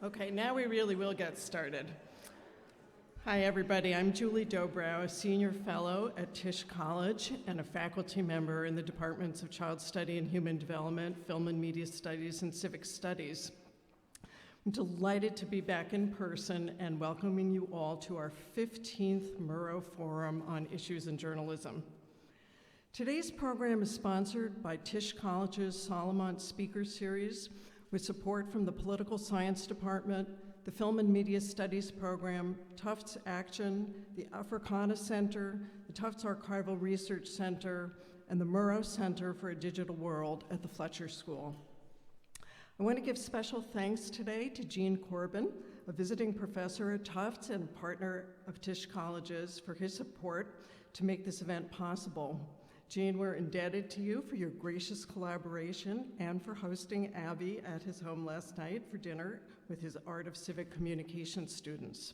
Okay, now we really will get started. Hi, everybody. I'm Julie Dobrow, a senior fellow at Tisch College and a faculty member in the departments of Child Study and Human Development, Film and Media Studies, and Civic Studies. I'm delighted to be back in person and welcoming you all to our 15th Murrow Forum on Issues in Journalism. Today's program is sponsored by Tisch College's Solomon Speaker Series with support from the Political Science Department, the Film and Media Studies Program, Tufts Action, the Africana Center, the Tufts Archival Research Center, and the Murrow Center for a Digital World at the Fletcher School. I want to give special thanks today to Gene Corbin, a visiting professor at Tufts and a partner of Tisch College's, for his support to make this event possible. Gene, we're indebted to you for your gracious collaboration and for hosting Abby at his home last night for dinner with his Art of Civic Communication students.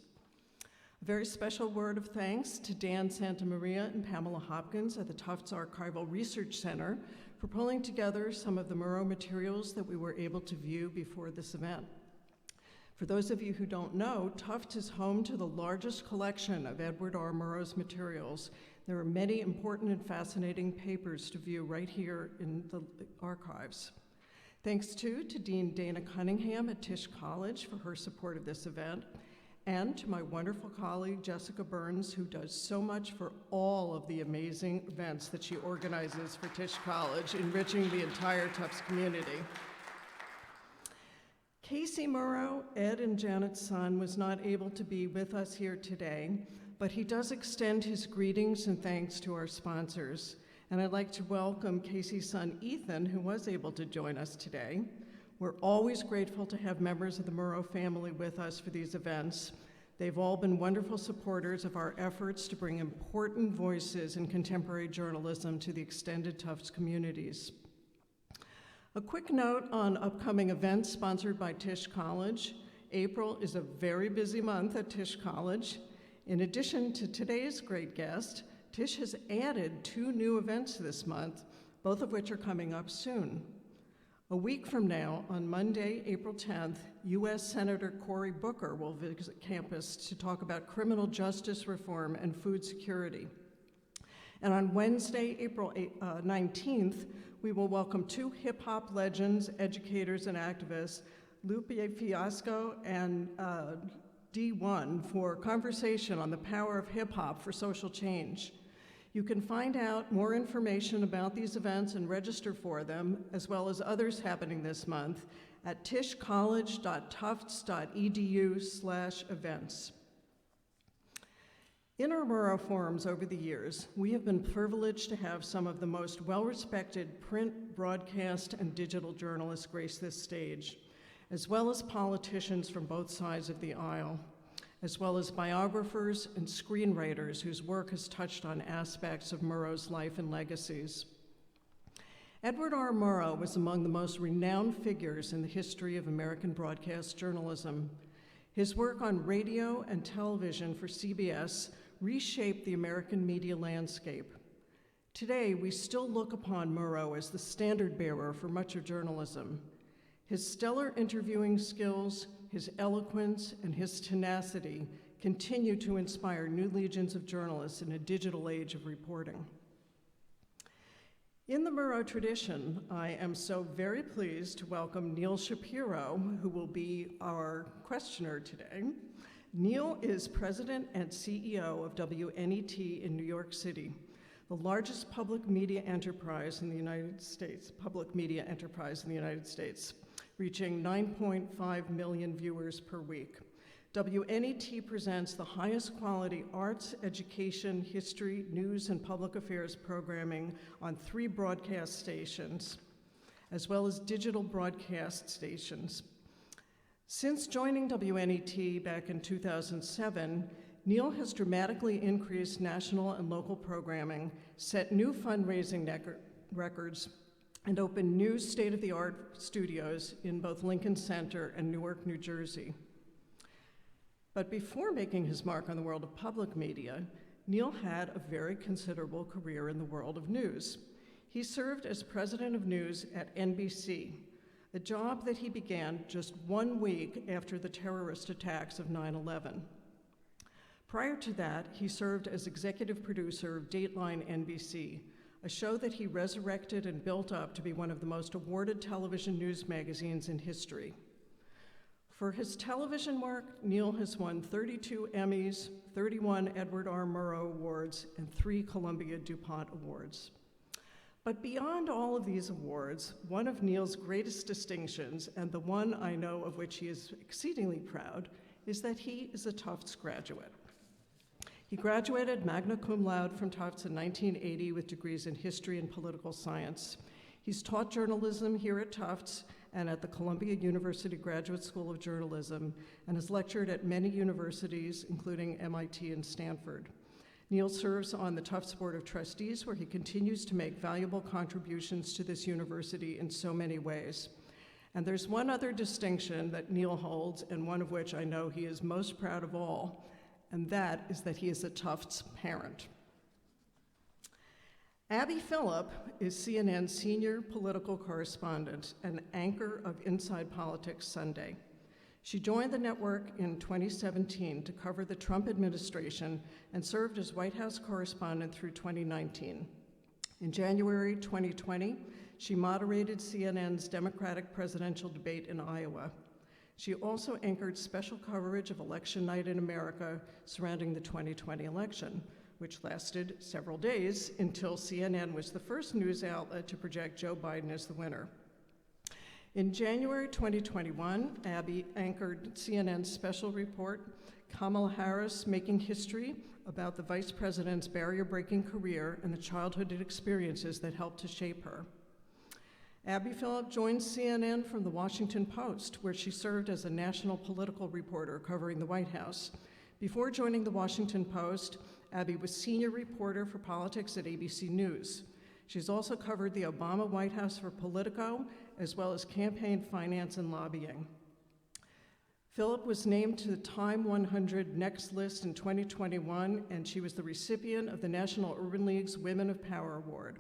A very special word of thanks to Dan Santamaria and Pamela Hopkins at the Tufts Archival Research Center for pulling together some of the Murrow materials that we were able to view before this event. For those of you who don't know, Tufts is home to the largest collection of Edward R. Murrow's materials. There are many important and fascinating papers to view right here in the archives. Thanks to Dean Dana Cunningham at Tisch College for her support of this event, and to my wonderful colleague Jessica Burns, who does so much for all of the amazing events that she organizes for Tisch College, enriching the entire Tufts community. Casey Murrow, Ed and Janet's son, was not able to be with us here today, but he does extend his greetings and thanks to our sponsors. And I'd like to welcome Casey's son, Ethan, who was able to join us today. We're always grateful to have members of the Murrow family with us for these events. They've all been wonderful supporters of our efforts to bring important voices in contemporary journalism to the extended Tufts communities. A quick note on upcoming events sponsored by Tisch College. April is a very busy month at Tisch College. In addition to today's great guest, Tisch has added 2 new events this month, both of which are coming up soon. A week from now, on Monday, April 10th, U.S. Senator Cory Booker will visit campus to talk about criminal justice reform and food security. And on Wednesday, April 19th, we will welcome 2 hip-hop legends, educators, and activists, Lupe Fiasco and D1, for conversation on the power of hip-hop for social change. You can find out more information about these events and register for them, as well as others happening this month, at tischcollege.tufts.edu/events. In our Murrow forums over the years, we have been privileged to have some of the most well-respected print, broadcast, and digital journalists grace this stage, as well as politicians from both sides of the aisle, as well as biographers and screenwriters whose work has touched on aspects of Murrow's life and legacies. Edward R. Murrow was among the most renowned figures in the history of American broadcast journalism. His work on radio and television for CBS reshaped the American media landscape. Today, we still look upon Murrow as the standard bearer for much of journalism. His stellar interviewing skills, his eloquence, and his tenacity continue to inspire new legions of journalists in a digital age of reporting. In the Murrow tradition, I am so very pleased to welcome Neil Shapiro, who will be our questioner today. Neil is president and CEO of WNET in New York City, the largest public media enterprise in the United States, reaching 9.5 million viewers per week. WNET presents the highest quality arts, education, history, news, and public affairs programming on 3 broadcast stations, as well as digital broadcast stations. Since joining WNET back in 2007, Neil has dramatically increased national and local programming, set new fundraising records, and opened new state-of-the-art studios in both Lincoln Center and Newark, New Jersey. But before making his mark on the world of public media, Neil had a very considerable career in the world of news. He served as president of news at NBC, a job that he began just 1 week after the terrorist attacks of 9/11. Prior to that, he served as executive producer of Dateline NBC, a show that he resurrected and built up to be one of the most awarded television news magazines in history. For his television work, Neil has won 32 Emmys, 31 Edward R. Murrow Awards, and 3 Columbia DuPont Awards. But beyond all of these awards, one of Neil's greatest distinctions, and the one I know of which he is exceedingly proud, is that he is a Tufts graduate. He graduated magna cum laude from Tufts in 1980 with degrees in history and political science. He's taught journalism here at Tufts and at the Columbia University Graduate School of Journalism, and has lectured at many universities, including MIT and Stanford. Neil serves on the Tufts Board of Trustees, where he continues to make valuable contributions to this university in so many ways. And there's one other distinction that Neil holds, and one of which I know he is most proud of all, and that is that he is a Tufts parent. Abby Phillip is CNN's senior political correspondent and anchor of Inside Politics Sunday. She joined the network in 2017 to cover the Trump administration and served as White House Correspondent through 2019. In January 2020, she moderated CNN's Democratic presidential debate in Iowa. She also anchored special coverage of Election Night in America surrounding the 2020 election, which lasted several days until CNN was the first news outlet to project Joe Biden as the winner. In January 2021, Abby anchored CNN's special report, Kamala Harris Making History, about the vice president's barrier-breaking career and the childhood experiences that helped to shape her. Abby Phillip joined CNN from the Washington Post, where she served as a national political reporter covering the White House. Before joining the Washington Post, Abby was senior reporter for politics at ABC News. She's also covered the Obama White House for Politico, as well as campaign finance and lobbying. Phillip was named to the Time 100 Next list in 2021, and she was the recipient of the National Urban League's Women of Power Award.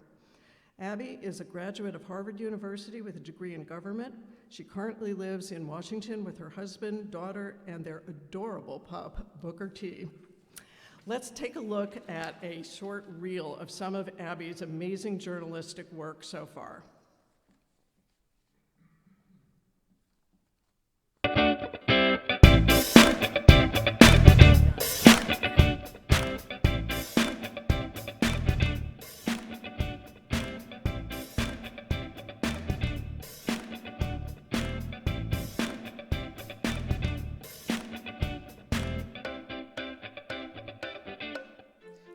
Abby is a graduate of Harvard University with a degree in government. She currently lives in Washington with her husband, daughter, and their adorable pup, Booker T. Let's take a look at a short reel of some of Abby's amazing journalistic work so far.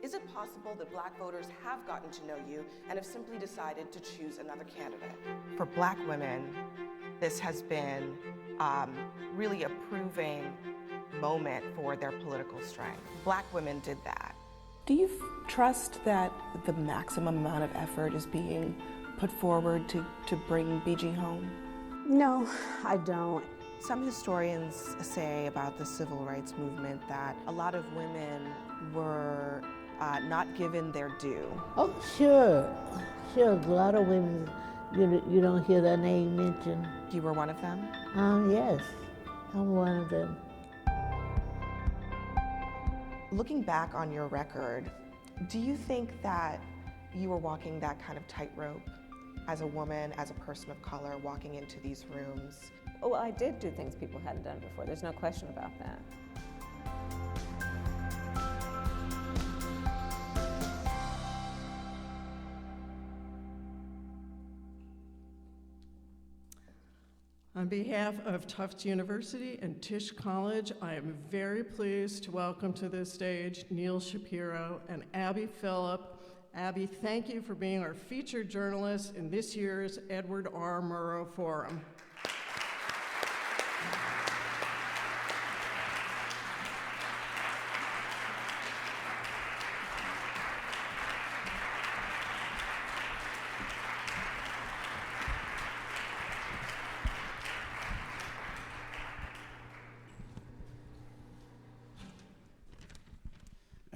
Is it possible that Black voters have gotten to know you and have simply decided to choose another candidate? For Black women, this has been really a proving moment for their political strength. Black women did that. Do you trust that the maximum amount of effort is being put forward to bring BG home? No, I don't. Some historians say about the civil rights movement that a lot of women were not given their due. Oh, sure. A lot of women, you don't hear their name mentioned. You were one of them? Yes, I'm one of them. Looking back on your record, do you think that you were walking that kind of tightrope as a woman, as a person of color, walking into these rooms? Oh, well, I did do things people hadn't done before. There's no question about that. On behalf of Tufts University and Tisch College, I am very pleased to welcome to this stage Neil Shapiro and Abby Phillip. Abby, thank you for being our featured journalist in this year's Edward R. Murrow Forum.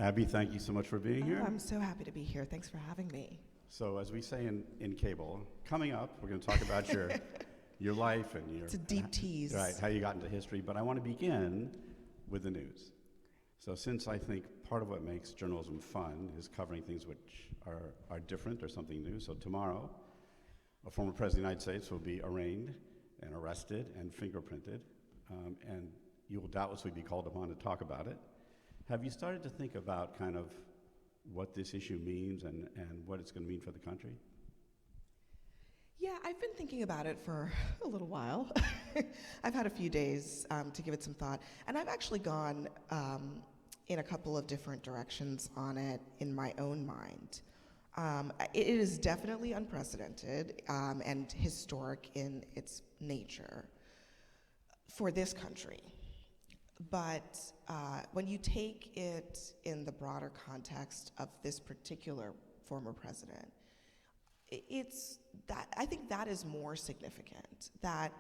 Abby, thank you so much for being here. I'm so happy to be here. Thanks for having me. So as we say in cable, coming up, we're going to talk about your life and your... It's a deep tease. Right, how you got into history. But I want to begin with the news. So since I think part of what makes journalism fun is covering things which are different or something new. So tomorrow, a former president of the United States will be arraigned and arrested and fingerprinted, and you will doubtlessly be called upon to talk about it. Have you started to think about kind of what this issue means and what it's going to mean for the country? Yeah, I've been thinking about it for a little while. I've had a few days to give it some thought, and I've actually gone in a couple of different directions on it in my own mind. It is definitely unprecedented and historic in its nature for this country. But when you take it in the broader context of this particular former president, I think that is more significant, that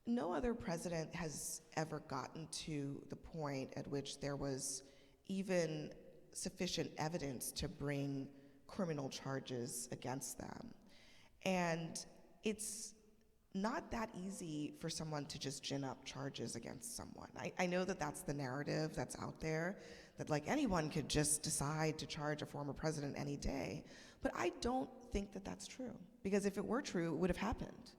no other president has ever gotten to the point at which there was even sufficient evidence to bring criminal charges against them. And it's not that easy for someone to just gin up charges against someone. I know that that's the narrative that's out there, that like anyone could just decide to charge a former president any day. But I don't think that that's true, because if it were true, it would have happened.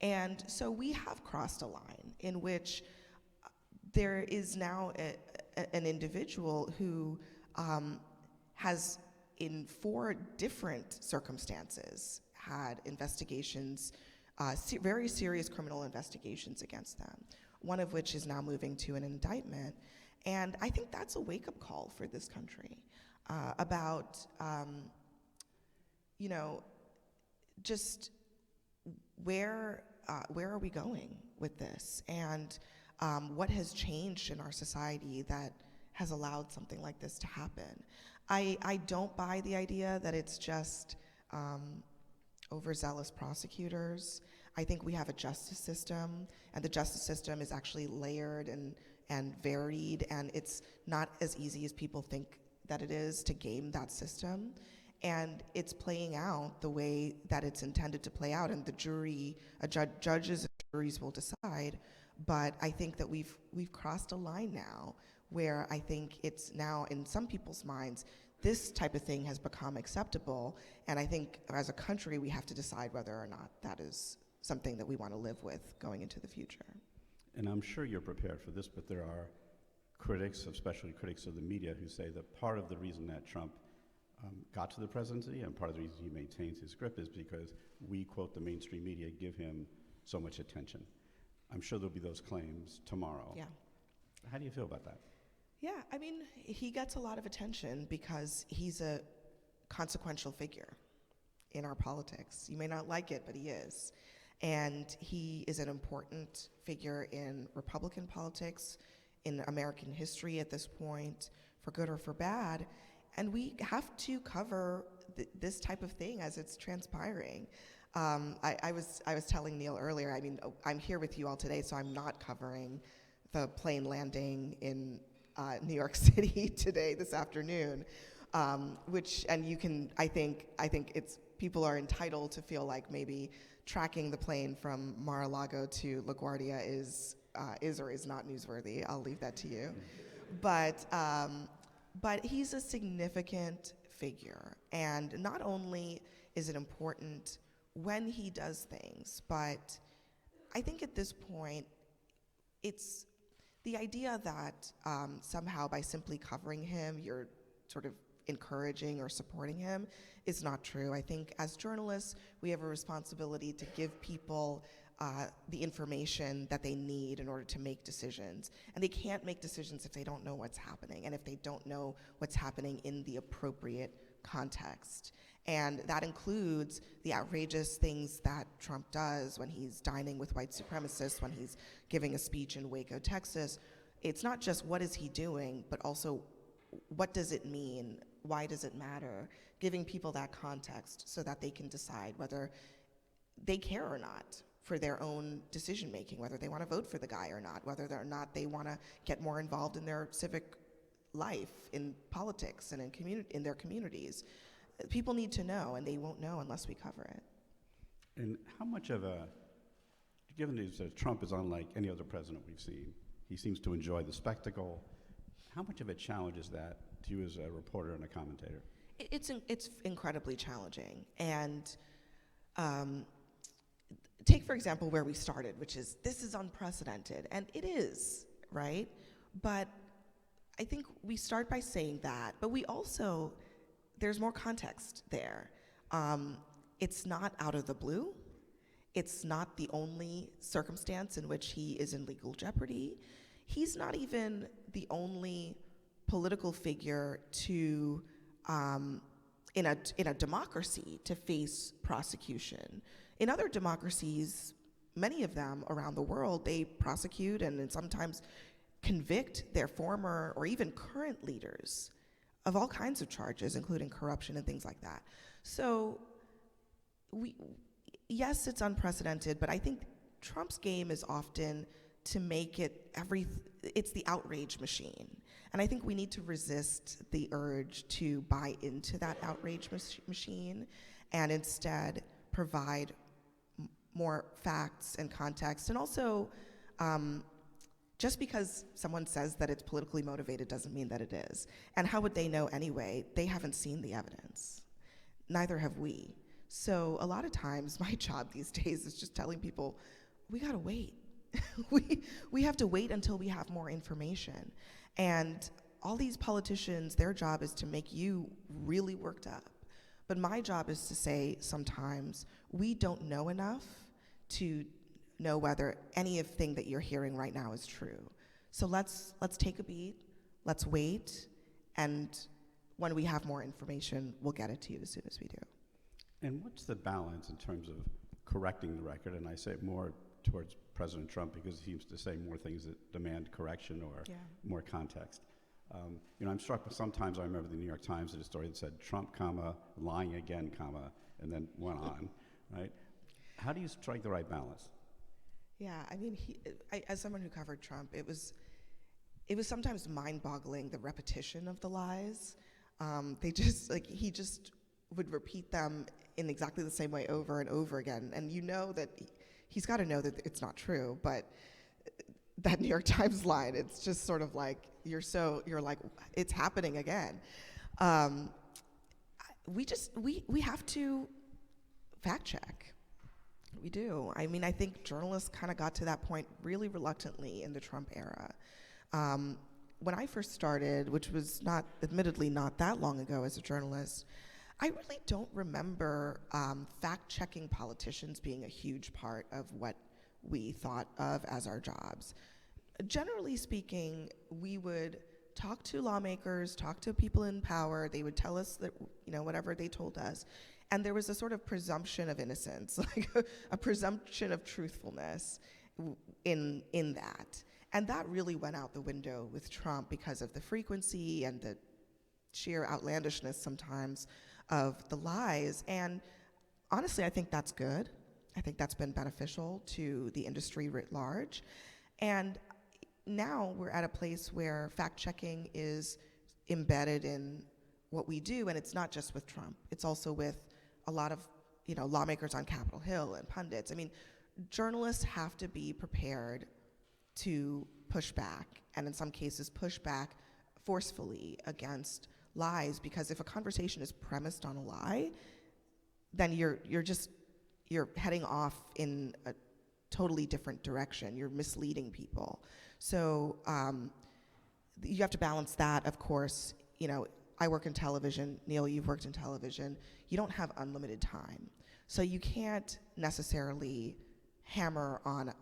And so we have crossed a line in which there is now an individual who has, in 4 different circumstances, had investigations, very serious criminal investigations against them, one of which is now moving to an indictment. And I think that's a wake-up call for this country about, just where are we going with this, and what has changed in our society that has allowed something like this to happen. I don't buy the idea that it's just overzealous prosecutors. I think we have a justice system, and the justice system is actually layered and varied, and it's not as easy as people think that it is to game that system. And it's playing out the way that it's intended to play out, and the judges and juries will decide. But I think that we've crossed a line now where I think it's now, in some people's minds, this type of thing has become acceptable. And I think as a country, we have to decide whether or not that is something that we want to live with going into the future. And I'm sure you're prepared for this, but there are critics, especially critics of the media, who say that part of the reason that Trump got to the presidency and part of the reason he maintains his grip is because we, quote, the mainstream media, give him so much attention. I'm sure there'll be those claims tomorrow. Yeah. How do you feel about that? Yeah, I mean, he gets a lot of attention because he's a consequential figure in our politics. You may not like it, but he is. And he is an important figure in Republican politics, in American history at this point, for good or for bad. And we have to cover this type of thing as it's transpiring. I was telling Neil earlier, I mean, I'm here with you all today, so I'm not covering the plane landing in New York City today, this afternoon, and you can, I think it's, people are entitled to feel like maybe tracking the plane from Mar-a-Lago to LaGuardia is or is not newsworthy. I'll leave that to you. But he's a significant figure, and not only is it important when he does things, but I think at this point, it's the idea that somehow by simply covering him, you're sort of encouraging or supporting him is not true. I think as journalists, we have a responsibility to give people the information that they need in order to make decisions. And they can't make decisions if they don't know what's happening, and if they don't know what's happening in the appropriate context. And that includes the outrageous things that Trump does when he's dining with white supremacists, when he's giving a speech in Waco, Texas. It's not just what is he doing, but also what does it mean? Why does it matter? Giving people that context so that they can decide whether they care or not for their own decision making, whether they want to vote for the guy or not, whether or not they want to get more involved in their civic life, in politics, and in their communities. People need to know, and they won't know unless we cover it. And how much of a given that Trump is unlike any other president we've seen, he seems to enjoy the spectacle. How much of a challenge is that to you as a reporter and a commentator? It's incredibly challenging. And take, for example, where we started, which is this is unprecedented. And it is, right? But I think we start by saying that, but we also, there's more context there. It's not out of the blue. It's not the only circumstance in which he is in legal jeopardy. He's not even the only political figure to, in a democracy, to face prosecution. In other democracies, many of them around the world, they prosecute and sometimes convict their former or even current leaders of all kinds of charges, including corruption and things like that. So yes, it's unprecedented, but I think Trump's game is often to make it it's the outrage machine. And I think we need to resist the urge to buy into that outrage machine and instead provide more facts and context. And also, just because someone says that it's politically motivated doesn't mean that it is. And how would they know anyway? They haven't seen the evidence. Neither have we. So a lot of times, my job these days is just telling people, we gotta wait. we have to wait until we have more information. And all these politicians, their job is to make you really worked up. But my job is to say sometimes, we don't know enough to know whether anything that you're hearing right now is true. So let's take a beat, let's wait, and when we have more information, we'll get it to you as soon as we do. And what's the balance in terms of correcting the record? And I say it more towards President Trump because he seems to say more things that demand correction or more context. I'm struck, but sometimes I remember the New York Times did a story that said Trump, comma, lying again, comma, and then went on, right? How do you strike the right balance? Yeah, I mean, as someone who covered Trump, it was sometimes mind-boggling, the repetition of the lies. He just would repeat them in exactly the same way over and over again. And you know that he's got to know that it's not true, but that New York Times line, it's just sort of like, you're like, it's happening again. We have to fact check. We do. I mean, I think journalists kind of got to that point really reluctantly in the Trump era. When I first started, which was admittedly not that long ago as a journalist, I really don't remember fact-checking politicians being a huge part of what we thought of as our jobs. Generally speaking, we would talk to lawmakers, talk to people in power. They would tell us that, whatever they told us. And there was a sort of presumption of innocence, like a presumption of truthfulness in that. And that really went out the window with Trump because of the frequency and the sheer outlandishness sometimes of the lies. And honestly, I think that's good. I think that's been beneficial to the industry writ large. And now we're at a place where fact-checking is embedded in what we do, and it's not just with Trump. It's also with a lot of lawmakers on Capitol Hill and pundits. I mean, journalists have to be prepared to push back, and in some cases push back forcefully against lies, because if a conversation is premised on a lie, then you're heading off in a totally different direction. You're misleading people. So you have to balance that, of course. I work in television. Neil, you've worked in television. You don't have unlimited time. So you can't necessarily hammer on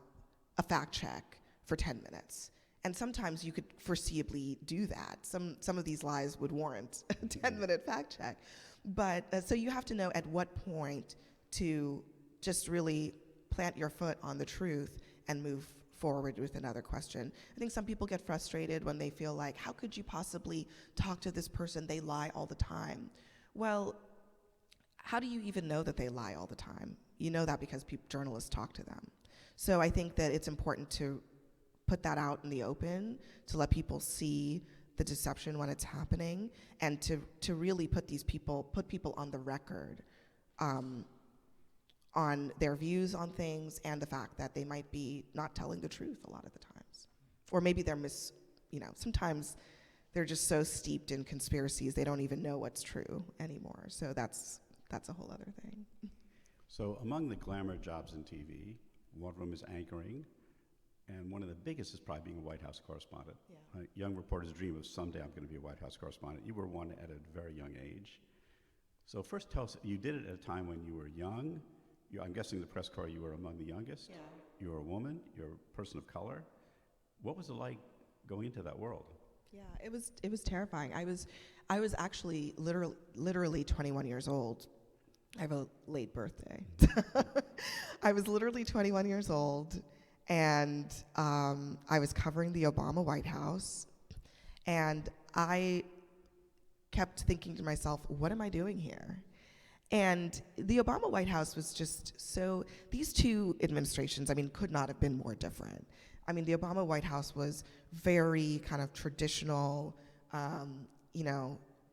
a fact check for 10 minutes. And sometimes you could foreseeably do that. Some of these lies would warrant a 10-minute fact check. But so you have to know at what point to just really plant your foot on the truth and move forward with another question. I think some people get frustrated when they feel like, how could you possibly talk to this person? They lie all the time. Well, how do you even know that they lie all the time? You know that because journalists talk to them. So I think that it's important to put that out in the open, to let people see the deception when it's happening, and to really put people on the record on their views on things and the fact that they might be not telling the truth a lot of the times. Or maybe they're sometimes they're just so steeped in conspiracies they don't even know what's true anymore. So that's a whole other thing. So among the glamour jobs in TV, one of them is anchoring, and one of the biggest is probably being a White House correspondent. Yeah. Young reporters dream of someday I'm going to be a White House correspondent. You were one at a very young age. So first tell us, you did it at a time when you were young. I'm guessing the press corps, you were among the youngest. Yeah. You were a woman, you're a person of color. What was it like going into that world? Yeah, it was terrifying. I was actually literally 21 years old. I have a late birthday. I was literally 21 years old, and I was covering the Obama White House, and I kept thinking to myself, what am I doing here? And the Obama White House was just so, these two administrations, could not have been more different. The Obama White House was very kind of traditional,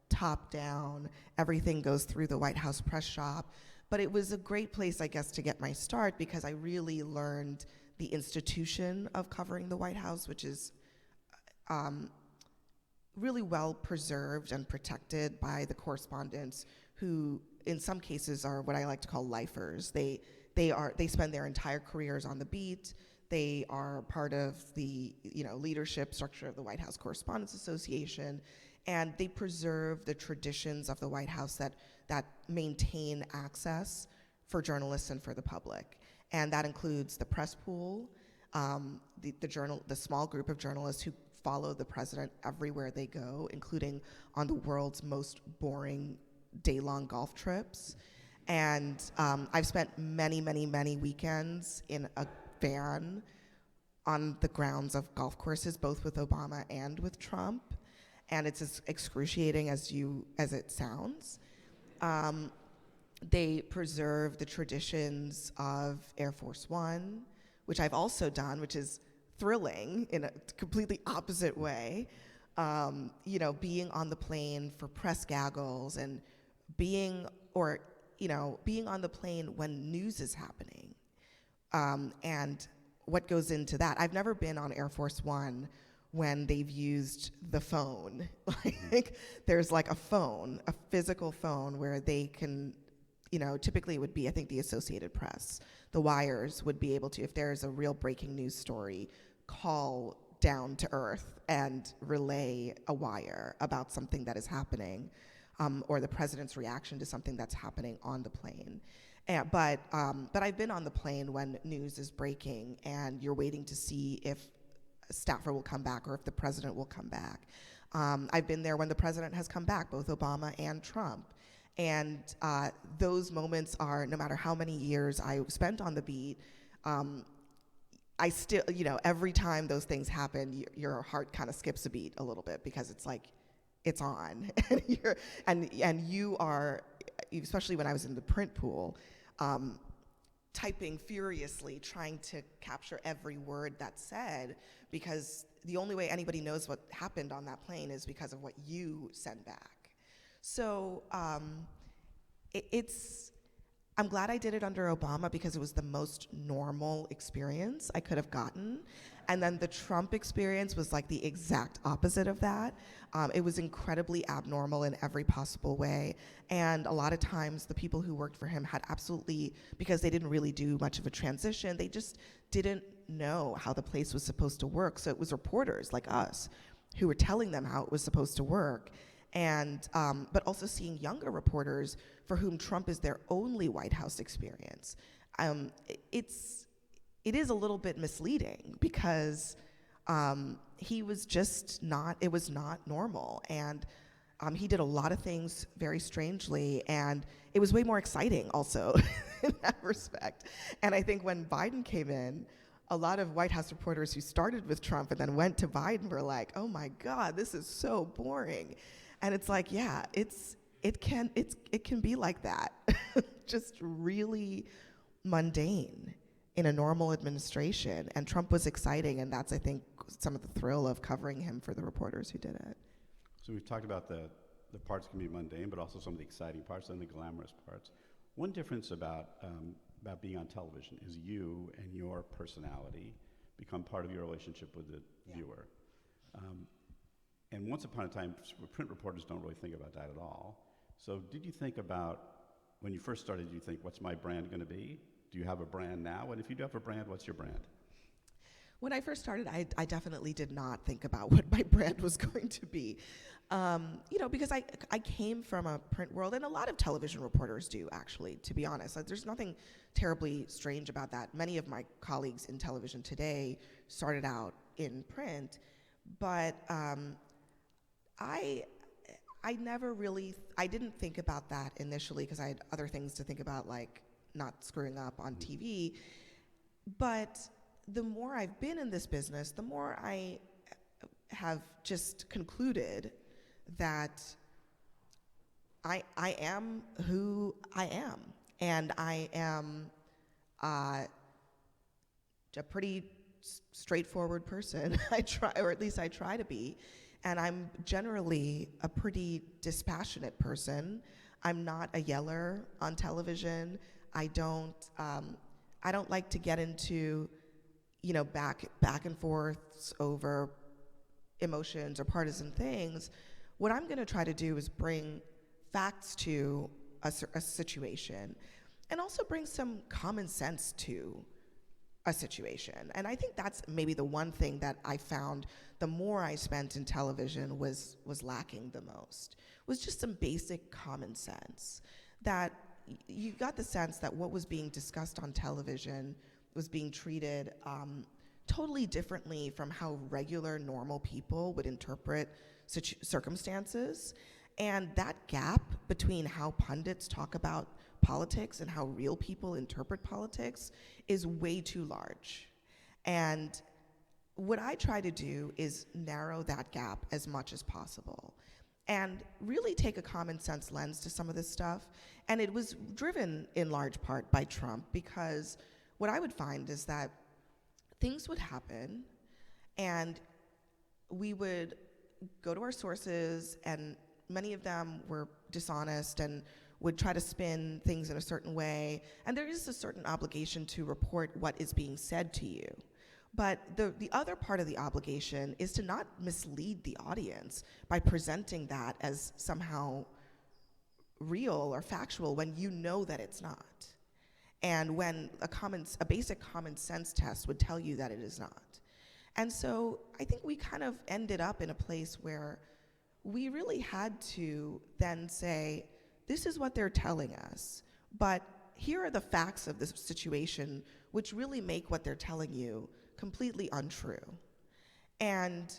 top down, everything goes through the White House press shop. But it was a great place, I guess, to get my start because I really learned the institution of covering the White House, which is really well preserved and protected by the correspondents who in some cases are what I like to call lifers. They spend their entire careers on the beat. They are part of the leadership structure of the White House Correspondents Association, and they preserve the traditions of the White House that maintain access for journalists and for the public. And that includes the press pool, the small group of journalists who follow the president everywhere they go, including on the world's most boring day-long golf trips. And I've spent many, many, many weekends in a van on the grounds of golf courses, both with Obama and with Trump. And it's as excruciating as it sounds. They preserve the traditions of Air Force One, which I've also done, which is thrilling in a completely opposite way. Being on the plane for press gaggles and being on the plane when news is happening. And what goes into that. I've never been on Air Force One when they've used the phone. There's like a phone, a physical phone where they can, typically it would be, I think, the Associated Press. The wires would be able to, if there's a real breaking news story, call down to earth and relay a wire about something that is happening, or the president's reaction to something that's happening on the plane. But I've been on the plane when news is breaking and you're waiting to see if a staffer will come back or if the president will come back. I've been there when the president has come back, both Obama and Trump. And those moments are, no matter how many years I spent on the beat, I still, every time those things happen, your heart kind of skips a beat a little bit because it's like, it's on. and you are, especially when I was in the print pool, typing furiously, trying to capture every word that's said, because the only way anybody knows what happened on that plane is because of what you send back. So I'm glad I did it under Obama because it was the most normal experience I could have gotten. And then the Trump experience was like the exact opposite of that. It was incredibly abnormal in every possible way. And a lot of times the people who worked for him had absolutely, because they didn't really do much of a transition, they just didn't know how the place was supposed to work. So it was reporters like us who were telling them how it was supposed to work. And but also seeing younger reporters for whom Trump is their only White House experience. It is a little bit misleading because he was just not, it was not normal. And he did a lot of things very strangely, and it was way more exciting also in that respect. And I think when Biden came in, a lot of White House reporters who started with Trump and then went to Biden were like, oh my God, this is so boring. And it's like, yeah, it can be like that. Just really mundane in a normal administration. And Trump was exciting, and that's, I think, some of the thrill of covering him for the reporters who did it. So we've talked about the parts can be mundane, but also some of the exciting parts and the glamorous parts. One difference about about being on television is you and your personality become part of your relationship with the viewer. And once upon a time, print reporters don't really think about that at all. So did you think about, when you first started, did you think, what's my brand going to be? Do you have a brand now? And if you do have a brand, what's your brand? When I first started, I definitely did not think about what my brand was going to be. Because I came from a print world, and a lot of television reporters do, actually, to be honest. Like, there's nothing terribly strange about that. Many of my colleagues in television today started out in print, but I never really, I didn't think about that initially because I had other things to think about, like not screwing up on TV. But the more I've been in this business, the more I have just concluded that I am who I am, and I am a pretty straightforward person. I try, or at least I try to be, and I'm generally a pretty dispassionate person. I'm not a yeller on television. I don't like to get into back and forths over emotions or partisan things. What I'm going to try to do is bring facts to a situation, and also bring some common sense to a situation. And I think that's maybe the one thing that I found the more I spent in television was lacking the most, was just some basic common sense. That you got the sense that what was being discussed on television was being treated totally differently from how regular, normal people would interpret circumstances. And that gap between how pundits talk about politics and how real people interpret politics is way too large. And what I try to do is narrow that gap as much as possible and really take a common sense lens to some of this stuff. And it was driven in large part by Trump, because what I would find is that things would happen and we would go to our sources, and many of them were dishonest and would try to spin things in a certain way. And there is a certain obligation to report what is being said to you. But the other part of the obligation is to not mislead the audience by presenting that as somehow real or factual when you know that it's not. And when a basic common sense test would tell you that it is not. And so I think we kind of ended up in a place where we really had to then say, this is what they're telling us, but here are the facts of the situation which really make what they're telling you completely untrue. And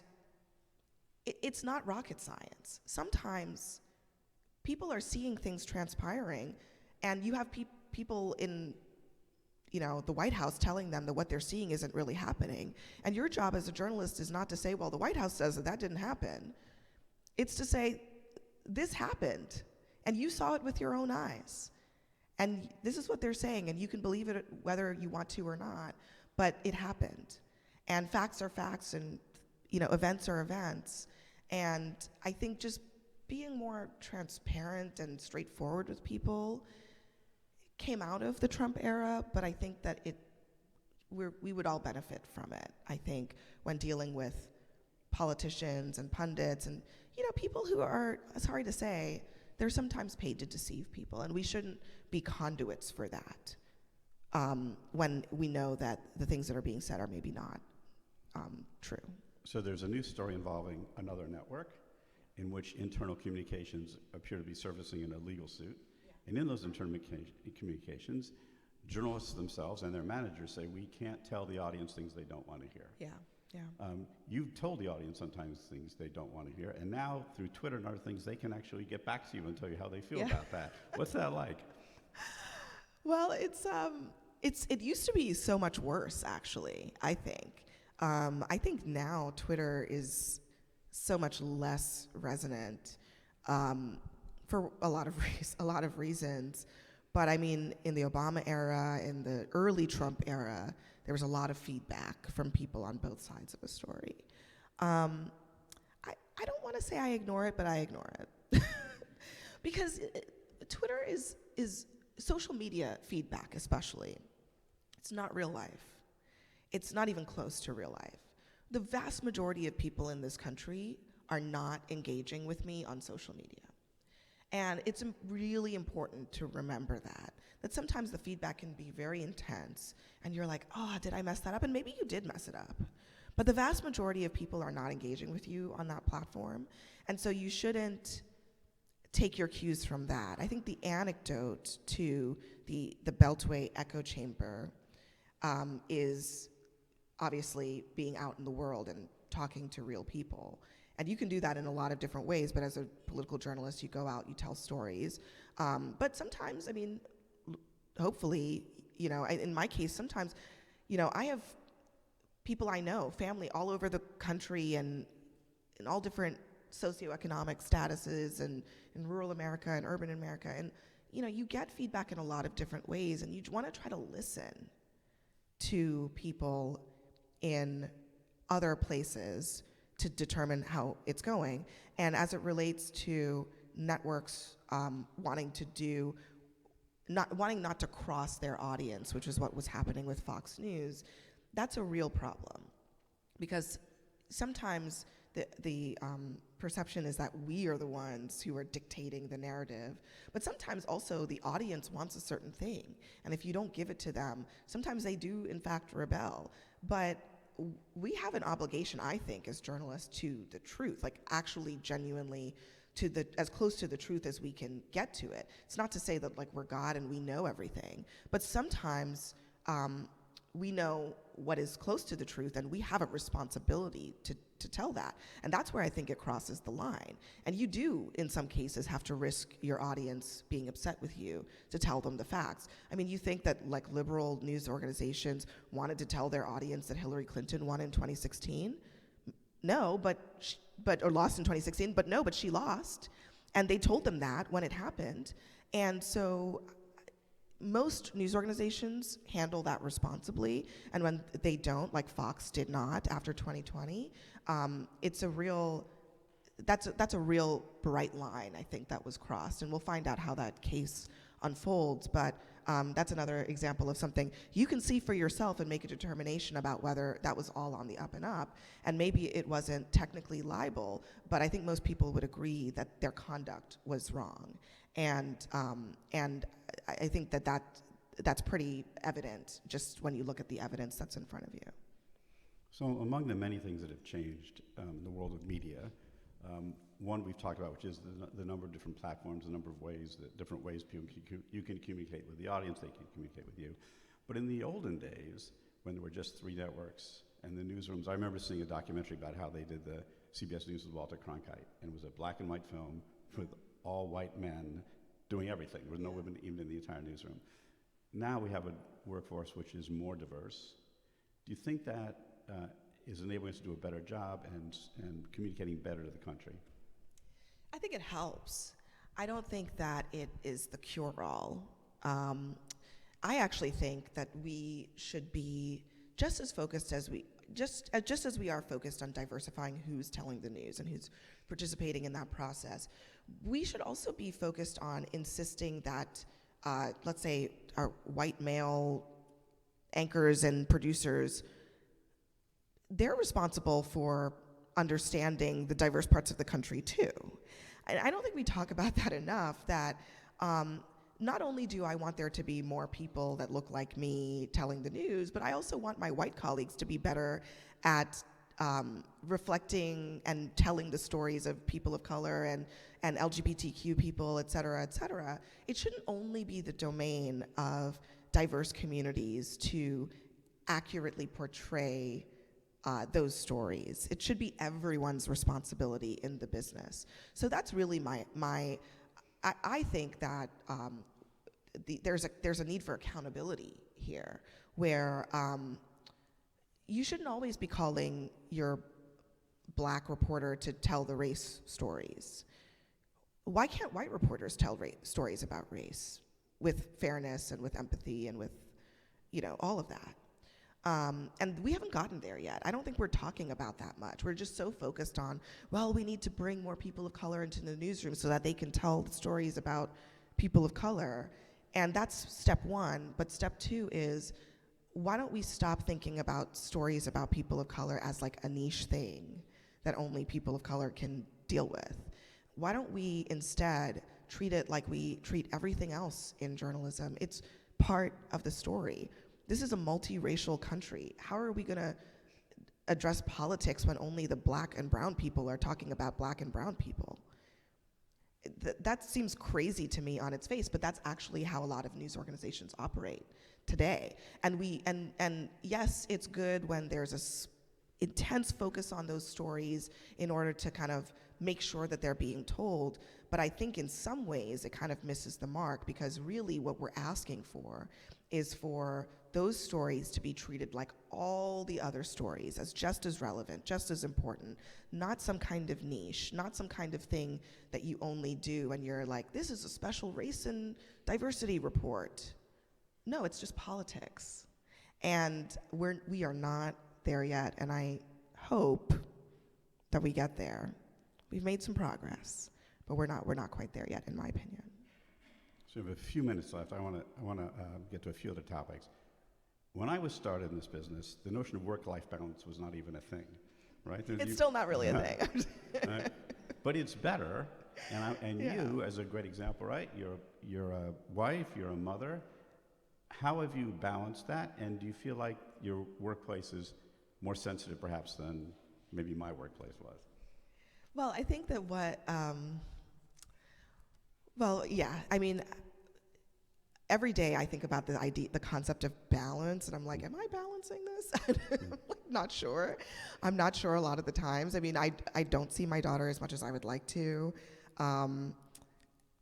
it's not rocket science. Sometimes people are seeing things transpiring, and you have people in the White House telling them that what they're seeing isn't really happening. And your job as a journalist is not to say, well, the White House says that didn't happen. It's to say, this happened, and you saw it with your own eyes. And this is what they're saying, and you can believe it whether you want to or not, but it happened. And facts are facts, and events are events. And I think just being more transparent and straightforward with people came out of the Trump era, but I think that we would all benefit from it, I think, when dealing with politicians and pundits and people who are, sorry to say, they're sometimes paid to deceive people, and we shouldn't be conduits for that when we know that the things that are being said are maybe not true. So there's a new story involving another network in which internal communications appear to be surfacing in a legal suit. And in those internal communications, journalists themselves and their managers say, we can't tell the audience things they don't want to hear. Yeah. You've told the audience sometimes things they don't want to hear, and now through Twitter and other things, they can actually get back to you and tell you how they feel about that. What's that like? Well, it used to be so much worse, actually, I think. I think now Twitter is so much less resonant for a lot of reasons. But I mean, in the Obama era, in the early Trump era, there was a lot of feedback from people on both sides of a story. I don't want to say I ignore it, but I ignore it. Because Twitter is social media feedback especially, it's not real life. It's not even close to real life. The vast majority of people in this country are not engaging with me on social media. And it's really important to remember that sometimes the feedback can be very intense, and you're like, oh, did I mess that up? And maybe you did mess it up. But the vast majority of people are not engaging with you on that platform, and so you shouldn't take your cues from that. I think the anecdote to the Beltway echo chamber is obviously being out in the world and talking to real people. And you can do that in a lot of different ways, but as a political journalist, you go out, you tell stories. But sometimes, I mean, hopefully, you know, in my case, sometimes, you know, I have people I know, family all over the country and in all different socioeconomic statuses and in rural America and urban America. And, you know, you get feedback in a lot of different ways, and you want to try to listen to people in other places to determine how it's going. And as it relates to networks wanting not to cross their audience, which is what was happening with Fox News, that's a real problem. Because sometimes the perception is that we are the ones who are dictating the narrative, but sometimes also the audience wants a certain thing, and if you don't give it to them, sometimes they do in fact rebel. But we have an obligation, I think, as journalists to the truth, like actually genuinely to as close to the truth as we can get to it. It's not to say that like we're God and we know everything, but sometimes we know what is close to the truth, and we have a responsibility to tell that. And that's where I think it crosses the line. And you do, in some cases, have to risk your audience being upset with you to tell them the facts. I mean, you think that like liberal news organizations wanted to tell their audience that Hillary Clinton won in 2016? No, or lost in 2016, but no, but she lost. And they told them that when it happened. And so most news organizations handle that responsibly, and when they don't, like Fox did not after 2020, that's a real bright line, I think, that was crossed, and we'll find out how that case unfolds. But that's another example of something you can see for yourself and make a determination about whether that was all on the up and up, and maybe it wasn't technically libel, but I think most people would agree that their conduct was wrong. And I think that's pretty evident just when you look at the evidence that's in front of you. So among the many things that have changed in the world of media, one we've talked about, which is the number of different platforms, the number of ways, different ways you can communicate with the audience, they can communicate with you. But in the olden days, when there were just 3 networks and the newsrooms, I remember seeing a documentary about how they did the CBS News with Walter Cronkite, and it was a black and white film with all white men doing everything. There was no women even in the entire newsroom. Now we have a workforce which is more diverse. Do you think that is enabling us to do a better job and communicating better to the country? I think it helps. I don't think that it is the cure-all. I actually think that we should be just as focused as just as we are focused on diversifying who's telling the news and who's participating in that process. We should also be focused on insisting that, let's say, our white male anchors and producers, they're responsible for understanding the diverse parts of the country too. And I don't think we talk about that enough, that not only do I want there to be more people that look like me telling the news, but I also want my white colleagues to be better at reflecting and telling the stories of people of color and LGBTQ people, et cetera, et cetera. It shouldn't only be the domain of diverse communities to accurately portray those stories. It should be everyone's responsibility in the business. So that's really I think that there's a need for accountability here, where you shouldn't always be calling your black reporter to tell the race stories. Why can't white reporters tell stories about race with fairness and with empathy and with, all of that? And we haven't gotten there yet. I don't think we're talking about that much. We're just so focused on, well, we need to bring more people of color into the newsroom so that they can tell the stories about people of color. And that's step one, but step two is, why don't we stop thinking about stories about people of color as like a niche thing that only people of color can deal with? Why don't we instead treat it like we treat everything else in journalism? It's part of the story. This is a multiracial country. How are we gonna address politics when only the black and brown people are talking about black and brown people? That seems crazy to me on its face, but that's actually how a lot of news organizations operate today. And yes, it's good when there's a intense focus on those stories in order to kind of make sure that they're being told, but I think in some ways it kind of misses the mark, because really what we're asking for is for those stories to be treated like all the other stories, as just as relevant, just as important, not some kind of niche, not some kind of thing that you only do and you're like, this is a special race and diversity report. No, it's just politics. And we are not there yet, and I hope that we get there. We've made some progress, but we're not quite there yet, in my opinion. So we have a few minutes left. I want to get to a few other topics. When I was started in this business, the notion of work-life balance was not even a thing, right? It's still not really a thing. Right? But it's better, and Yeah. you, as a great example, right? You're a wife, you're a mother. How have you balanced that, and do you feel like your workplace is more sensitive, perhaps, than maybe my workplace was? Well, I think that I mean, every day I think about the concept of balance, and I'm like, am I balancing this? I'm like, not sure. I'm not sure a lot of the times. I mean, I don't see my daughter as much as I would like to.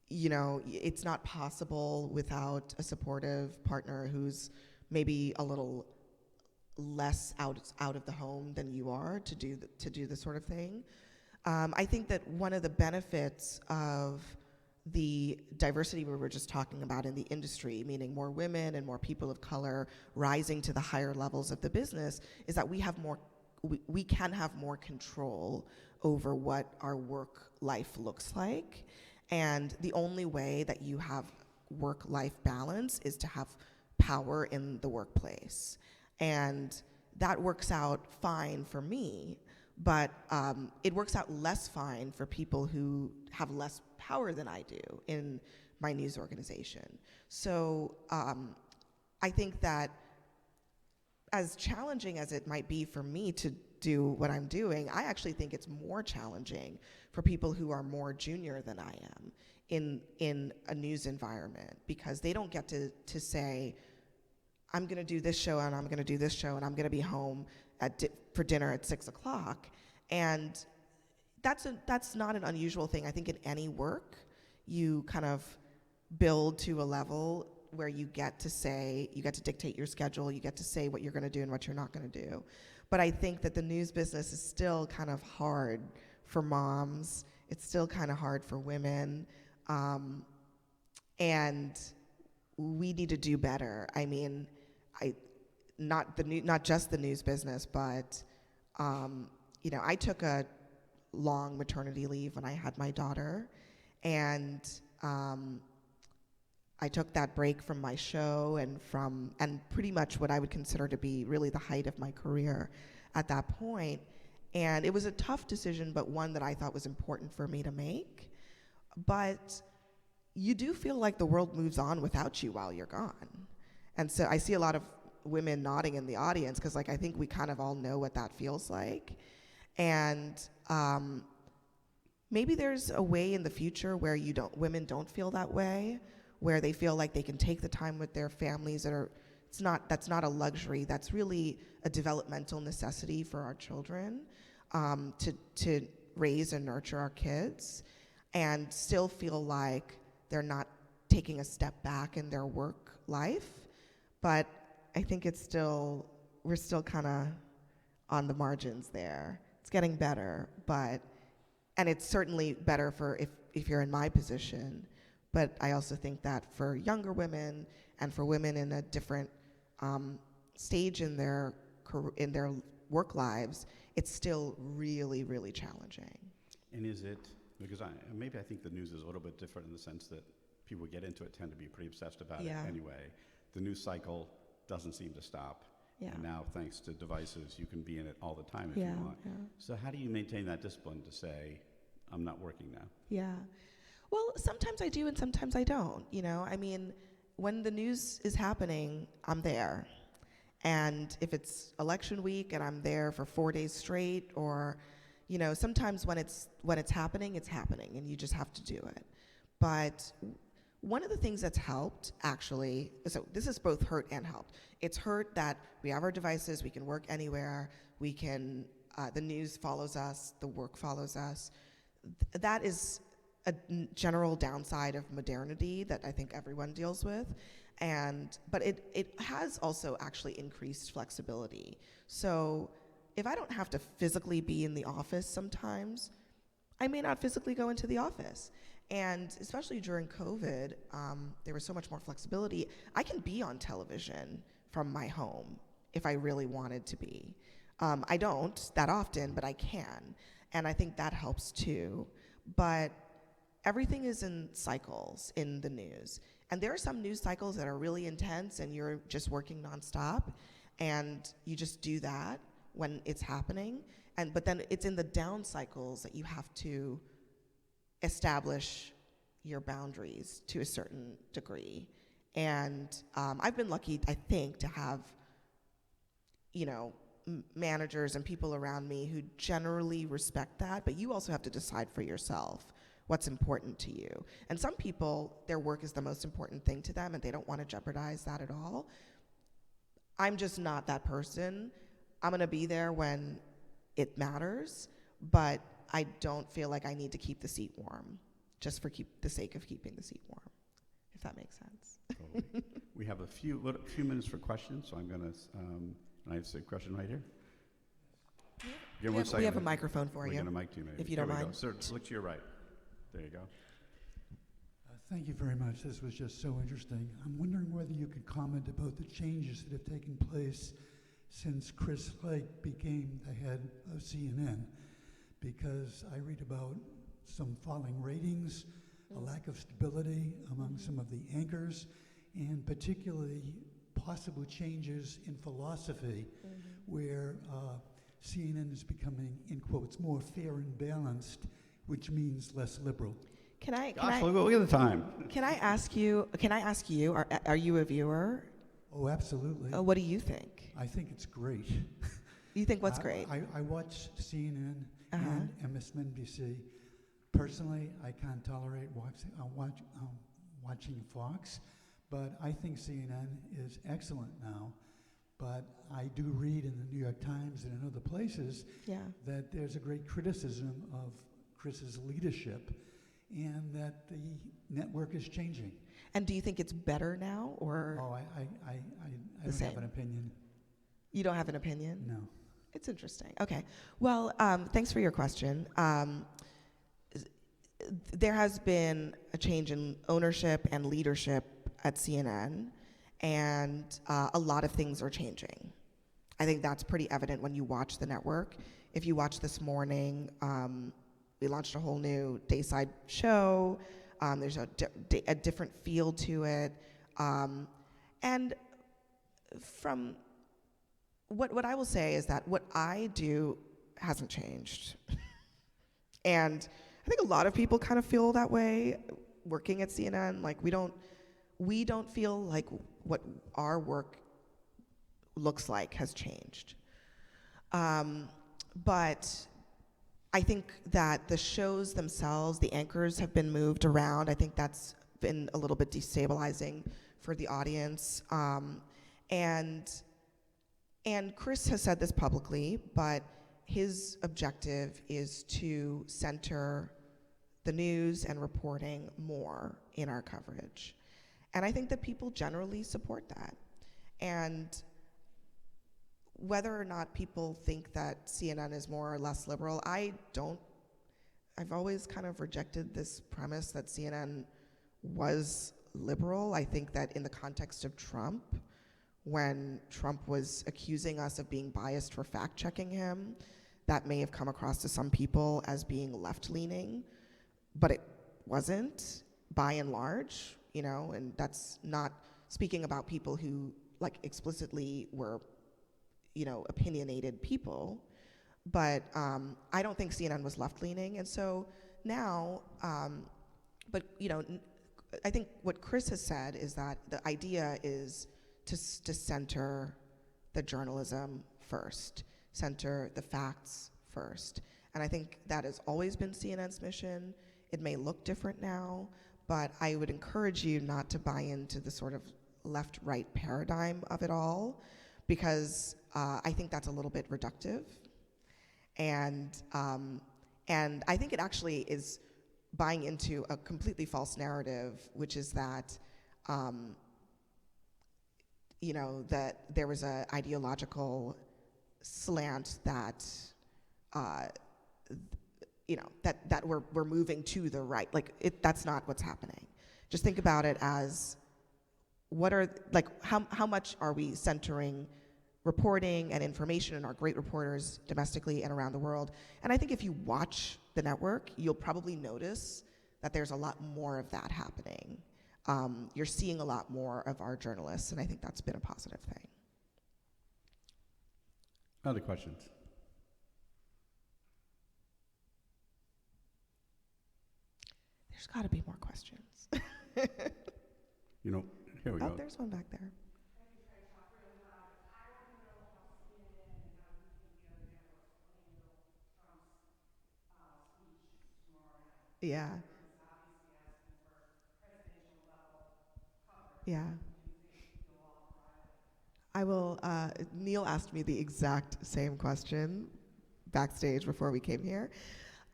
You know, it's not possible without a supportive partner who's maybe a little less out of the home than you are to do this sort of thing. I think that one of the benefits of the diversity we were just talking about in the industry, meaning more women and more people of color rising to the higher levels of the business, is that we can have more control over what our work life looks like. And the only way that you have work-life balance is to have power in the workplace. And that works out fine for me, but it works out less fine for people who have less power than I do in my news organization. So I think that as challenging as it might be for me to do what I'm doing, I actually think it's more challenging for people who are more junior than I am in a news environment, because they don't get to say, I'm gonna do this show and I'm gonna do this show and I'm gonna be home for dinner at 6 o'clock. And that's not an unusual thing. I think in any work, you kind of build to a level where you get to dictate your schedule, you get to say what you're gonna do and what you're not gonna do. But I think that the news business is still kind of hard for moms. It's still kind of hard for women. And we need to do better. I mean, not just the news business, but you know, I took a long maternity leave when I had my daughter, and I took that break from my show and pretty much what I would consider to be really the height of my career at that point. And it was a tough decision, but one that I thought was important for me to make. But you do feel like the world moves on without you while you're gone. And so I see a lot of women nodding in the audience, because like I think we kind of all know what that feels like. And maybe there's a way in the future where women don't feel that way, where they feel like they can take the time with their families that's not a luxury, that's really a developmental necessity for our children, to raise and nurture our kids, and still feel like they're not taking a step back in their work life. But I think we're still kind of on the margins there. It's getting better, and it's certainly better for if you're in my position. But I also think that for younger women and for women in a different stage in their work lives, it's still really, really challenging. And is it, because maybe I think the news is a little bit different in the sense that people who get into it tend to be pretty obsessed about Yeah. it anyway. The news cycle doesn't seem to stop. Yeah. And now, thanks to devices, you can be in it all the time if Yeah, you want. yeah. So how do you maintain that discipline to say, I'm not working now? Yeah. Well, sometimes I do and sometimes I don't, you know? I mean, when the news is happening, I'm there. And if it's election week and I'm there for 4 days straight, or, you know, sometimes when it's happening, it's happening and you just have to do it. But one of the things that's helped, actually, so this is both hurt and helped. It's hurt that we have our devices, we can work anywhere, we can, the news follows us, the work follows us. That is a general downside of modernity that I think everyone deals with. But it has also actually increased flexibility. So if I don't have to physically be in the office sometimes, I may not physically go into the office. And especially during COVID, there was so much more flexibility. I can be on television from my home if I really wanted to be. I don't that often, but I can. And I think that helps too. But everything is in cycles in the news. And there are some news cycles that are really intense and you're just working nonstop. And you just do that when it's happening. But then it's in the down cycles that you have to establish your boundaries to a certain degree. And I've been lucky, I think, to have, you know, managers and people around me who generally respect that, but you also have to decide for yourself what's important to you. And some people, their work is the most important thing to them and they don't want to jeopardize that at all. I'm just not that person. I'm gonna be there when it matters, but I don't feel like I need to keep the seat warm just for the sake of keeping the seat warm, if that makes sense. Totally. We have a few minutes for questions, so I'm gonna, can I have a question right here? Give me one second. We have a microphone for We're you, gonna mic to you, maybe. if you don't There we mind. go. Sir, look to your right. There you go. Thank you very much. This was just so interesting. I'm wondering whether you could comment about the changes that have taken place since Chris Flake became the head of CNN, because I read about some falling ratings, a lack of stability among some of the anchors, and particularly possible changes in philosophy, where CNN is becoming, in quotes, more fair and balanced, which means less liberal. Gosh, look at the time. Can I ask you, are you a viewer? Oh, absolutely. What do you think? I think it's great. You think what's great? I watch CNN Uh-huh. and MSNBC. Personally, I can't tolerate watching Fox, but I think CNN is excellent now. But I do read in the New York Times and in other places that there's a great criticism of Chris's leadership and that the network is changing. And do you think it's better now, or? Oh, I don't same. have an opinion. You don't have an opinion? No. It's interesting. Okay. Well, thanks for your question. There has been a change in ownership and leadership at CNN, and a lot of things are changing. I think that's pretty evident when you watch the network. If you watch this morning, we launched a whole new dayside show. There's a different feel to it. And from what I will say is that what I do hasn't changed. And I think a lot of people kind of feel that way working at CNN. Like we don't feel like what our work looks like has changed. But I think that the shows themselves, the anchors have been moved around. I think that's been a little bit destabilizing for the audience. And Chris has said this publicly, but his objective is to center the news and reporting more in our coverage. And I think that people generally support that. And whether or not people think that CNN is more or less liberal, I don't. I've always kind of rejected this premise that CNN was liberal. I think that in the context of Trump, when Trump was accusing us of being biased for fact-checking him, that may have come across to some people as being left-leaning, but it wasn't, by and large. you know, and that's not speaking about people who like explicitly were, you know, opinionated people, but I don't think CNN was left-leaning, and so now, but you know, I think what Chris has said is that the idea is to center the journalism first, center the facts first, and I think that has always been CNN's mission. It may look different now, but I would encourage you not to buy into the sort of left-right paradigm of it all, because I think that's a little bit reductive. And I think it actually is buying into a completely false narrative, which is that, you know, that there was an ideological slant that, you know, that we're moving to the right. Like, that's not what's happening. Just think about it as, what are, like, how much are we centering reporting and information and our great reporters domestically and around the world? And I think if you watch the network, you'll probably notice that there's a lot more of that happening. You're seeing a lot more of our journalists, and I think that's been a positive thing. Other questions? There's got to be more questions. You know, here we Oh, go. there's one back there. Yeah. Yeah. I will, Neil asked me the exact same question backstage before we came here.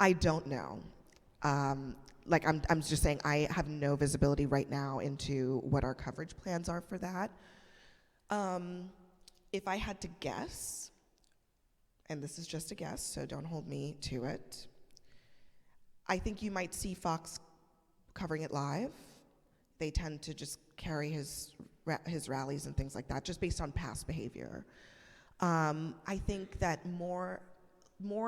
I don't know. Like, I'm just saying, I have no visibility right now into what our coverage plans are for that. If I had to guess, and this is just a guess, so don't hold me to it, I think you might see Fox covering it live. They tend to just carry his rallies and things like that, just based on past behavior. I think that more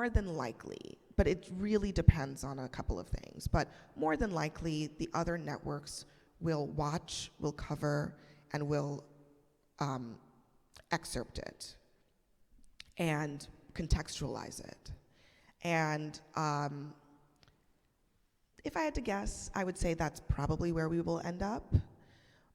than likely, but it really depends on a couple of things, but more than likely, the other networks will watch, will cover, and will excerpt it and contextualize it. And if I had to guess, I would say that's probably where we will end up.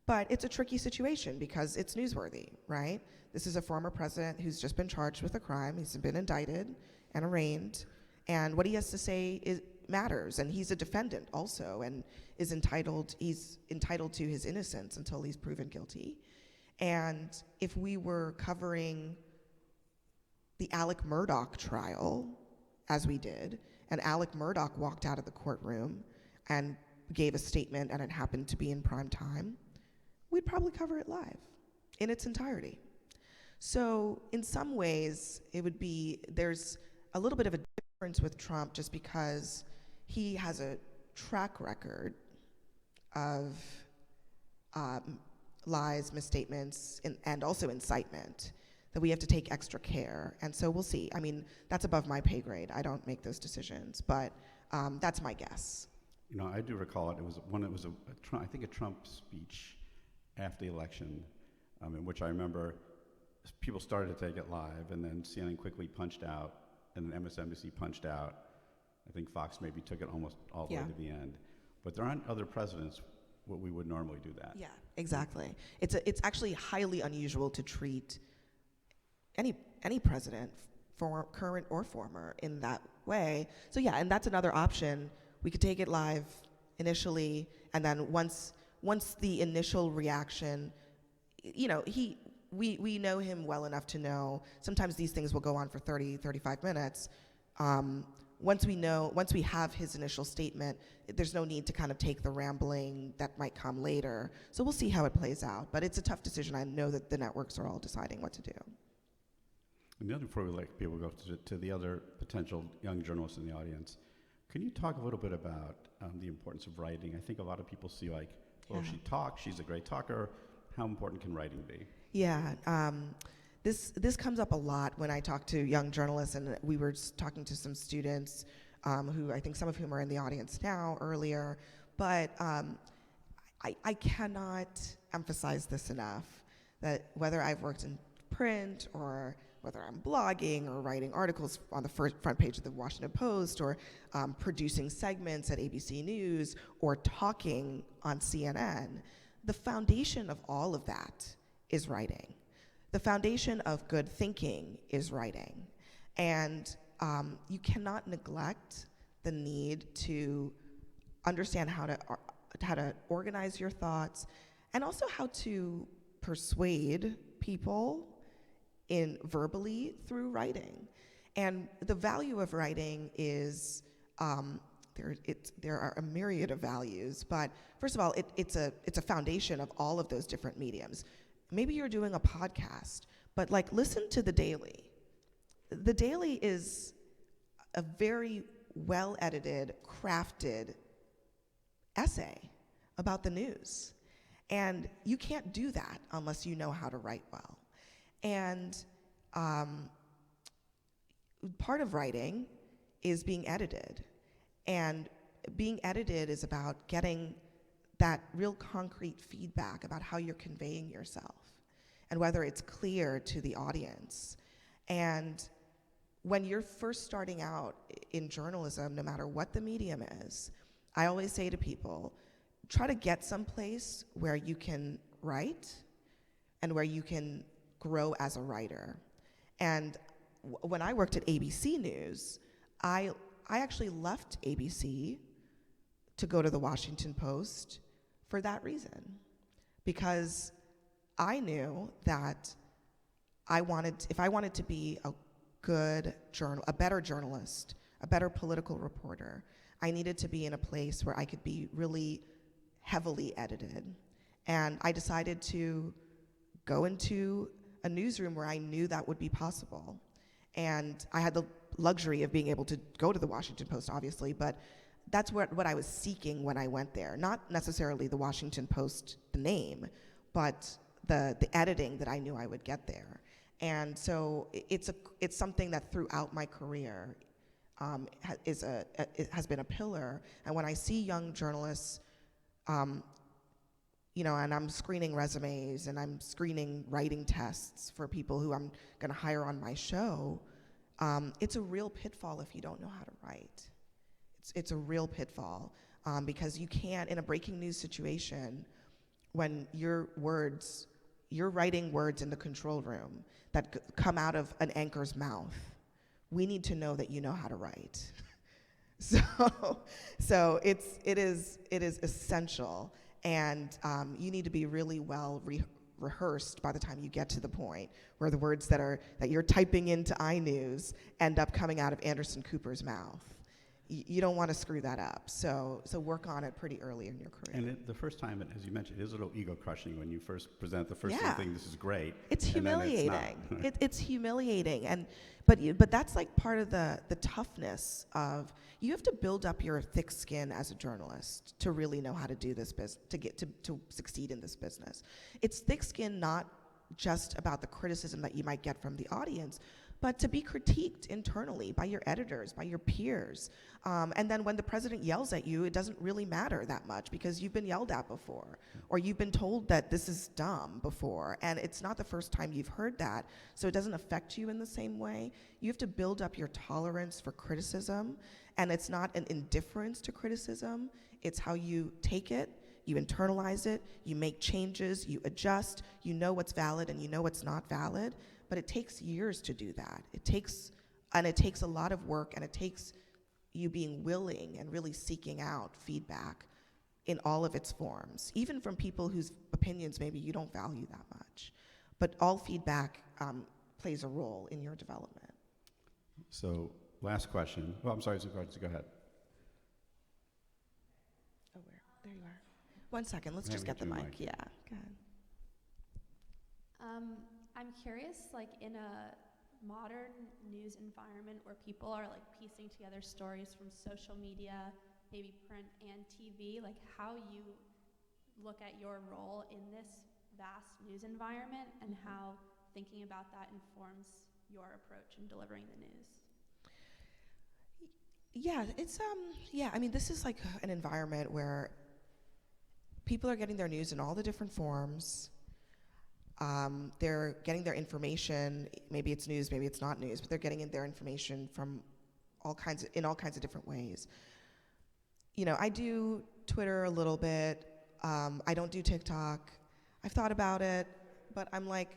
But it's a tricky situation because it's newsworthy, right? This is a former president who's just been charged with a crime. He's been indicted and arraigned. And what he has to say matters. And he's a defendant also, and he's entitled to his innocence until he's proven guilty. And if we were covering the Alec Murdaugh trial, as we did, and Alec Murdaugh walked out of the courtroom and gave a statement and it happened to be in prime time, we'd probably cover it live in its entirety. So in some ways, there's a little bit of a difference with Trump just because he has a track record of lies, misstatements, and also incitement that we have to take extra care. And so we'll see. I mean, that's above my pay grade. I don't make those decisions, but that's my guess. You know, I do recall it was I think a Trump speech after the election, in which I remember people started to take it live, and then CNN quickly punched out, and then MSNBC punched out. I think Fox maybe took it almost all the way to the end. But there aren't other presidents where we would normally do that. Yeah, exactly. It's actually highly unusual to treat any president, current or former, in that way. So yeah, and that's another option. We could take it live initially, and then once the initial reaction, you know, we know him well enough to know sometimes these things will go on for 30, 35 minutes. Once we have his initial statement, there's no need to kind of take the rambling that might come later. So we'll see how it plays out. But it's a tough decision. I know that the networks are all deciding what to do. And the other, before we let people go to the other potential young journalists in the audience, can you talk a little bit about the importance of writing? I think a lot of people see like, well, she talks, she's a great talker. How important can writing be? Yeah, this comes up a lot when I talk to young journalists, and we were just talking to some students who I think some of whom are in the audience now earlier. But I cannot emphasize this enough, that whether I've worked in print or whether I'm blogging or writing articles on the front page of the Washington Post or producing segments at ABC News or talking on CNN, the foundation of all of that is writing. The foundation of good thinking is writing. And you cannot neglect the need to understand how to organize your thoughts and also how to persuade people in verbally through writing. And the value of writing is, there are a myriad of values, but first of all, it's a foundation of all of those different mediums. Maybe you're doing a podcast, but like listen to The Daily. The Daily is a very well-edited, crafted essay about the news. And you can't do that unless you know how to write well. And part of writing is being edited. And being edited is about getting that real concrete feedback about how you're conveying yourself and whether it's clear to the audience. And when you're first starting out in journalism, no matter what the medium is, I always say to people, try to get someplace where you can write and where you can grow as a writer. And when I worked at ABC News, I actually left ABC to go to the Washington Post for that reason, because I knew that if I wanted to be a better journalist, a better political reporter, I needed to be in a place where I could be really heavily edited. And I decided to go into a newsroom where I knew that would be possible. And I had the luxury of being able to go to the Washington Post, obviously, but that's what I was seeking when I went there. Not necessarily the Washington Post, the name, but the editing that I knew I would get there. And so it's something that throughout my career it has been a pillar. And when I see young journalists, and I'm screening resumes and I'm screening writing tests for people who I'm going to hire on my show, it's a real pitfall if you don't know how to write. It's a real pitfall because you can't, in a breaking news situation, when you're writing words in the control room that come out of an anchor's mouth, we need to know that you know how to write. So it is essential, and you need to be really well rehearsed by the time you get to the point where the words that you're typing into iNews end up coming out of Anderson Cooper's mouth. You don't want to screw that up. So work on it pretty early in your career. And the first time, as you mentioned, it is a little ego crushing when you first present the first Yeah. thing. This is great. It's and then humiliating. it's not. It's humiliating, but that's like part of the toughness of, you have to build up your thick skin as a journalist to really know how to do this business, to succeed in this business. It's thick skin not just about the criticism that you might get from the audience, but to be critiqued internally by your editors, by your peers. And then when the president yells at you, it doesn't really matter that much because you've been yelled at before, or you've been told that this is dumb before, and it's not the first time you've heard that, so it doesn't affect you in the same way. You have to build up your tolerance for criticism, and it's not an indifference to criticism, it's how you take it, you internalize it, you make changes, you adjust, you know what's valid and you know what's not valid. But it takes years to do that. It takes a lot of work, and it takes you being willing and really seeking out feedback in all of its forms, even from people whose opinions maybe you don't value that much. But all feedback plays a role in your development. So last question. Oh, I'm sorry, go ahead. Oh, there you are. 1 second, let's Yeah, just we get the get you a mic. mic. Yeah, go ahead. I'm curious, like in a modern news environment where people are like piecing together stories from social media, maybe print and TV, like how you look at your role in this vast news environment and how thinking about that informs your approach in delivering the news. Yeah, it's I mean, this is like an environment where people are getting their news in all the different forms. They're getting their information, maybe it's news, maybe it's not news, but they're getting their information from in all kinds of different ways. You know, I do Twitter a little bit. I don't do TikTok. I've thought about it, but I'm like,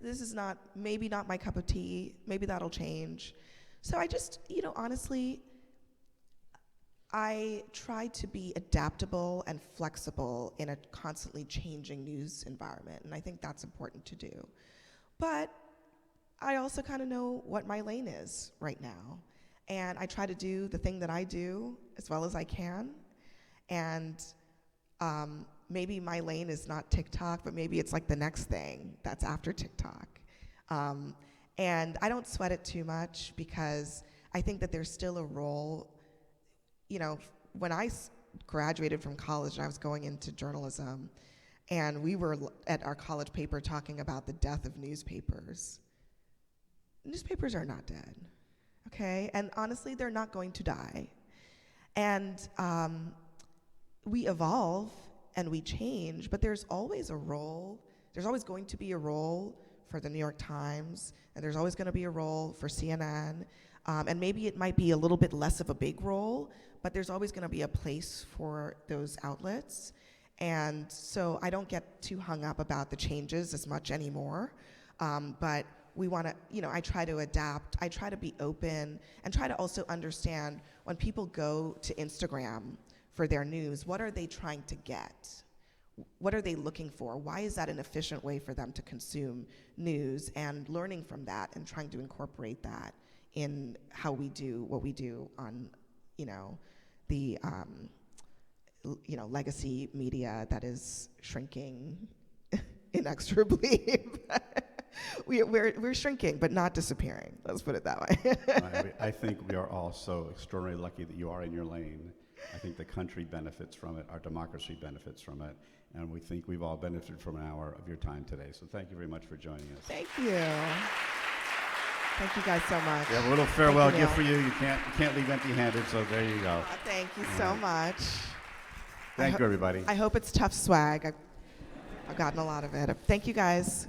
this is maybe not my cup of tea. Maybe that'll change. So I just, honestly, I try to be adaptable and flexible in a constantly changing news environment, and I think that's important to do. But I also kind of know what my lane is right now, and I try to do the thing that I do as well as I can, and maybe my lane is not TikTok, but maybe it's like the next thing that's after TikTok. And I don't sweat it too much because I think that there's still a role. When I graduated from college and I was going into journalism, and we were at our college paper talking about the death of newspapers. Newspapers are not dead, okay? And honestly, they're not going to die. And we evolve and we change, but there's always a role. There's always going to be a role for the New York Times, and there's always going to be a role for CNN. And maybe it might be a little bit less of a big role, but there's always going to be a place for those outlets. And so I don't get too hung up about the changes as much anymore. But we want to, I try to adapt. I try to be open and try to also understand when people go to Instagram for their news, what are they trying to get? What are they looking for? Why is that an efficient way for them to consume news? And learning from that and trying to incorporate that in how we do what we do on, the, legacy media that is shrinking inexorably. We're shrinking, but not disappearing. Let's put it that way. I think we are all so extraordinarily lucky that you are in your lane. I think the country benefits from it, our democracy benefits from it, and we think we've all benefited from an hour of your time today. So thank you very much for joining us. Thank you. Thank you guys so much. We have a little farewell Thank you, gift for you. You can't leave empty-handed, so there you go. Thank you so much. Thank you, everybody. I hope it's tough swag. I've gotten a lot of it. Thank you, guys.